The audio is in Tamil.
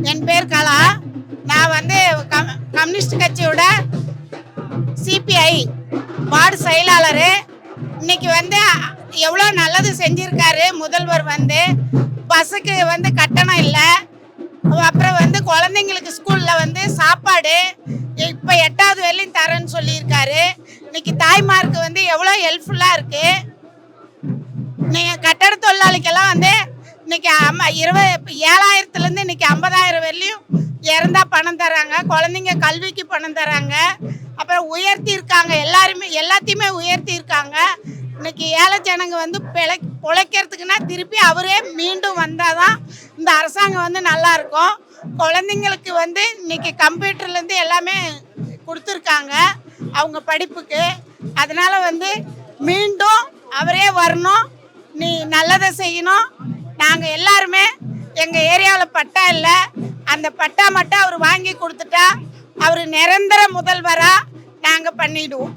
என் பேர் கலா. நான் வந்து கம்யூனிஸ்ட் கட்சியோட சிபிஐ வார்டு செயலாளர். இன்னைக்கு வந்து எவ்வளோ நல்லது செஞ்சிருக்காரு முதல்வர். வந்து பஸ்ஸுக்கு வந்து கட்டணம் இல்லை, அப்புறம் வந்து குழந்தைங்களுக்கு ஸ்கூலில் வந்து சாப்பாடு இப்போ 8வது வரையிலும் தரேன்னு சொல்லியிருக்காரு. இன்னைக்கு தாய்மாருக்கு வந்து எவ்வளோ ஹெல்ப்ஃபுல்லாக இருக்குது. நீங்கள் கட்டட தொழிலாளிக்கெல்லாம் வந்து இன்னைக்கு 7,000லேருந்து இன்னைக்கு 50,000 வரையிலும் இறந்தா பணம் தராங்க. குழந்தைங்க கல்விக்கு பணம் தராங்க. அப்புறம் உயர்த்தியிருக்காங்க, எல்லாத்தையுமே உயர்த்தியிருக்காங்க. இன்னைக்கு ஏழை ஜனங்க வந்து பிழைக்கிறதுக்குன்னா திருப்பி அவரே மீண்டும் வந்தால் தான் இந்த அரசாங்கம் வந்து நல்லாயிருக்கும். குழந்தைங்களுக்கு வந்து இன்னைக்கு கம்ப்யூட்டர்லேருந்து எல்லாமே கொடுத்துருக்காங்க அவங்க படிப்புக்கு. அதனால் வந்து மீண்டும் அவரே வரணும், நீ நல்லதை செய்யணும். நாங்கள் எல்லாருமே எங்கள் ஏரியாவில் பட்டா இல்லை, அந்த பட்டா மட்டும் அவர் வாங்கி கொடுத்துட்டா அவர் நிரந்தர முதல்வராக நாங்கள் பண்ணிவிடுவோம்.